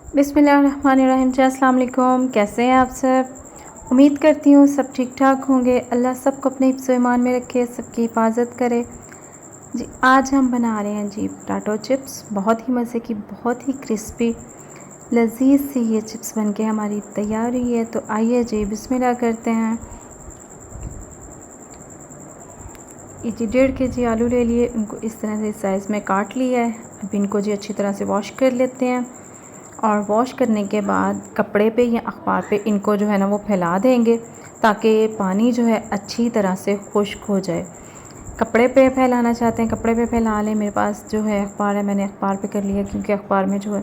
बिस्मिल्लाहिर्रहमानिर्रहीम। अस्सलाम वालेकुम। कैसे हैं आप सब? उम्मीद करती हूँ सब ठीक ठाक होंगे। अल्लाह सबको अपने हिफ्ज़ ईमान में रखे, सबकी हिफाजत करे। जी आज हम बना रहे हैं जी पोटैटो चिप्स। बहुत ही मज़े की, बहुत ही क्रिस्पी लजीज सी ये चिप्स बनके हमारी तैयार हुई है। तो आइए जी बिस्मिल्लाह करते हैं। ये जी 1.5 kg आलू ले लिए, इनको इस तरह से साइज़ में काट लिया है। अब इनको जी अच्छी तरह से वॉश कर लेते हैं और वॉश करने के बाद कपड़े पे या अखबार पे इनको जो है ना वो फैला देंगे ताकि पानी जो है अच्छी तरह से खुश्क हो जाए। कपड़े पे फैलाना चाहते हैं कपड़े पे फैला लें। मेरे पास जो है अखबार है, मैंने अखबार पे कर लिया क्योंकि अखबार में जो है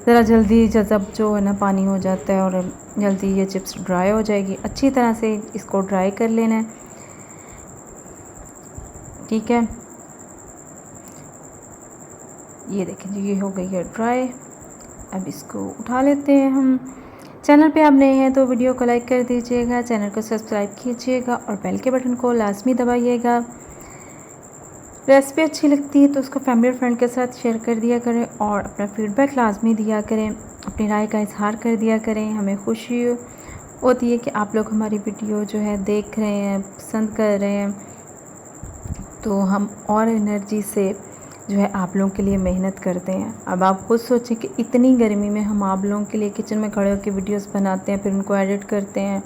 ज़रा जल्दी जज़ब जो है ना पानी हो जाता है और जल्दी ये चिप्स ड्राई हो जाएगी। अच्छी तरह से इसको ड्राई कर लेना है, ठीक है। ये देखें जी, ये हो गई है ड्राई। अब इसको उठा लेते हैं हम। चैनल पे आप नए हैं तो वीडियो को लाइक कर दीजिएगा, चैनल को सब्सक्राइब कीजिएगा और बेल के बटन को लाजमी दबाइएगा। रेसिपी अच्छी लगती है तो उसको फैमिली और फ्रेंड के साथ शेयर कर दिया करें और अपना फीडबैक लाजमी दिया करें, अपनी राय का इजहार कर दिया करें। हमें खुशी होती है कि आप लोग हमारी वीडियो जो है देख रहे हैं, पसंद कर रहे हैं, तो हम और एनर्जी से जो है आप लोगों के लिए मेहनत करते हैं। अब आप खुद सोचें कि इतनी गर्मी में हम आप लोगों के लिए किचन में खड़े होकर वीडियोस बनाते हैं, फिर उनको एडिट करते हैं,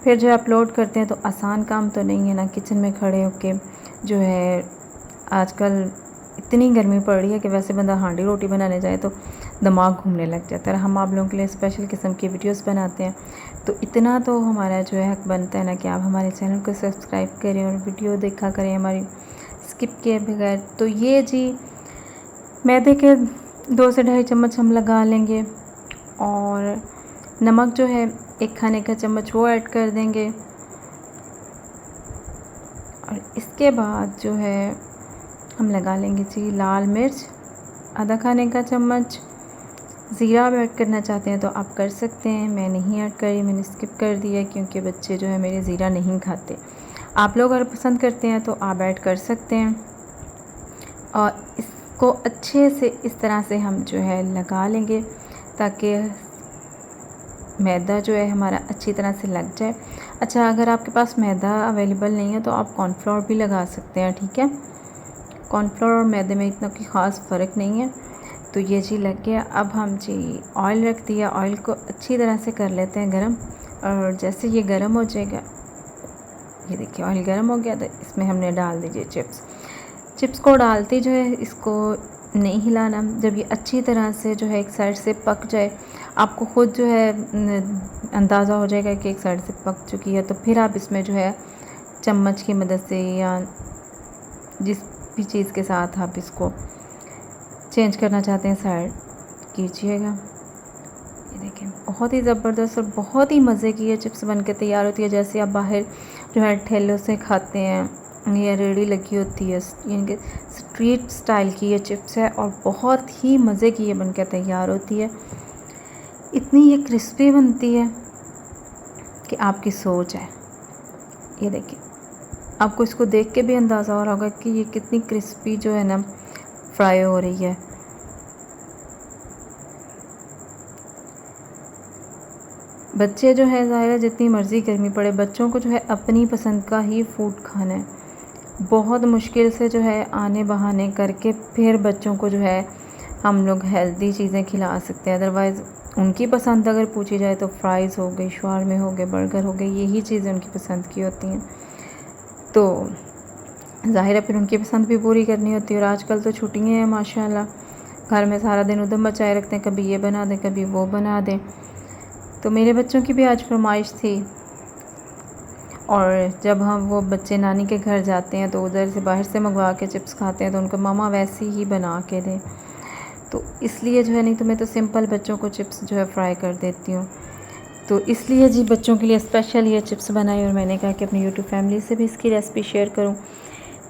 फिर जो अपलोड करते हैं, तो आसान काम तो नहीं है ना किचन में खड़े होकर जो है। आजकल इतनी गर्मी पड़ रही है कि वैसे बंदा हांडी रोटी बनाने जाए तो दिमाग घूमने लग जाता है। हम आप लोगों के लिए स्पेशल किस्म की वीडियोस बनाते हैं, तो इतना तो हमारा जो है हक बनता है ना कि आप हमारे चैनल को सब्सक्राइब करें और वीडियो देखा करें हमारी स्किप किए बगैर। तो ये जी मैदे के 2 से 2.5 चम्मच हम लगा लेंगे और नमक जो है 1 खाने का चम्मच वो ऐड कर देंगे। और इसके बाद जो है हम लगा लेंगे जी लाल मिर्च आधा खाने का चम्मच। ज़ीरा आप ऐड करना चाहते हैं तो आप कर सकते हैं, मैं नहीं ऐड करी, मैंने स्किप कर दिया क्योंकि बच्चे जो है मेरे ज़ीरा नहीं खाते। आप लोग अगर पसंद करते हैं तो आप ऐड कर सकते हैं। और इसको अच्छे से इस तरह से हम जो है लगा लेंगे ताकि मैदा जो है हमारा अच्छी तरह से लग जाए। अच्छा, अगर आपके पास मैदा अवेलेबल नहीं है तो आप कॉर्नफ्लोर भी लगा सकते हैं, ठीक है। कॉर्नफ्लोर और मैदे में इतना कोई ख़ास फ़र्क नहीं है। तो ये जी लग गया। अब हम जी ऑयल रख दिया, ऑयल को अच्छी तरह से कर लेते हैं गरम। और जैसे ये गरम हो जाएगा, ये देखिए ऑयल गरम हो गया, तो इसमें हमने डाल दीजिए चिप्स को डालते जो है इसको नहीं हिलाना। जब ये अच्छी तरह से जो है एक साइड से पक जाए, आपको ख़ुद जो है अंदाज़ा हो जाएगा कि एक साइड से पक चुकी है, तो फिर आप इसमें जो है चम्मच की मदद से या जिस भी चीज़ के साथ आप इसको चेंज करना चाहते हैं साइड कीजिएगा। ये देखें बहुत ही ज़बरदस्त और बहुत ही मज़े की ये चिप्स बनके तैयार होती है। जैसे आप बाहर जो है ठेलों से खाते हैं, ये रेडी लगी होती है, यानी स्ट्रीट स्टाइल की ये चिप्स है और बहुत ही मज़े की ये बनके तैयार होती है। इतनी ये क्रिस्पी बनती है कि आपकी सोच है। ये देखिए, आपको इसको देख के भी अंदाज़ा हो रहा होगा कि ये कितनी क्रिस्पी जो है ना फ्राई हो रही है। बच्चे जो है ज़ाहिर है जितनी मर्ज़ी गर्मी पड़े, बच्चों को जो है अपनी पसंद का ही फूड खाना है। बहुत मुश्किल से जो है आने बहाने करके फिर बच्चों को जो है हम लोग हेल्दी चीज़ें खिला सकते हैं। अदरवाइज़ उनकी पसंद अगर पूछी जाए तो फ्राइज़ हो गई, शवारमे हो गए, बर्गर हो गए, यही चीज़ें उनकी पसंद की होती हैं। तो ज़ाहिर है फिर उनकी पसंद भी पूरी करनी होती है। और आजकल तो छुट्टियाँ हैं माशाल्लाह, घर में सारा दिन उधम मचाए रखते हैं, कभी ये बना दें कभी वो बना दें। तो मेरे बच्चों की भी आज फरमाइश थी, और जब हम वो बच्चे नानी के घर जाते हैं तो उधर से बाहर से मंगवा के चिप्स खाते हैं तो उनको मामा वैसी ही बना के दें, तो इसलिए जो है, नहीं तो मैं तो सिंपल बच्चों को चिप्स जो है फ्राई कर देती हूँ। तो इसलिए जी बच्चों के लिए स्पेशल ये चिप्स बनाई और मैंने कहा कि अपनी यूट्यूब फैमिली से भी इसकी रेसिपी शेयर करूँ।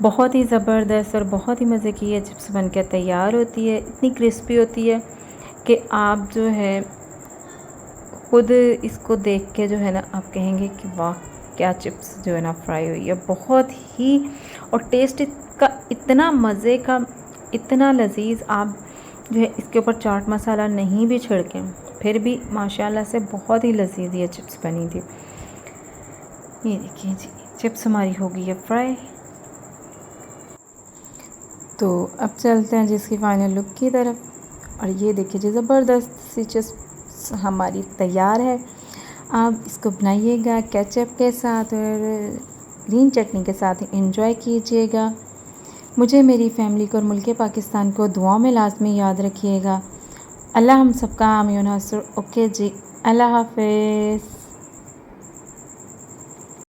बहुत ही ज़बरदस्त और बहुत ही मज़े की ये चिप्स बनकर तैयार होती है। इतनी क्रिस्पी होती है कि आप जो है खुद इसको देख के जो है ना आप कहेंगे कि वाह क्या चिप्स जो है ना फ्राई हुई है। बहुत ही और टेस्ट का इतना मज़े का, इतना लजीज, आप जो है इसके ऊपर चाट मसाला नहीं भी छिड़कें फिर भी माशाल्लाह से बहुत ही लजीज ये चिप्स बनी थी। ये देखिए जी, चिप्स हमारी हो गई है फ्राई। तो अब चलते हैं जिसकी फ़ाइनल लुक की तरफ। और ये देखिए जी, ज़बरदस्त सी चिप्स हमारी तैयार है। आप इसको बनाइएगा केचप के साथ और ग्रीन चटनी के साथ एंजॉय कीजिएगा। मुझे, मेरी फैमिली को और मुल्क पाकिस्तान को दुआओं में लाजमी याद रखिएगा। अल्लाह हम सबका आमीन नासिर। ओके जी, अल्लाह हाफ़िज़।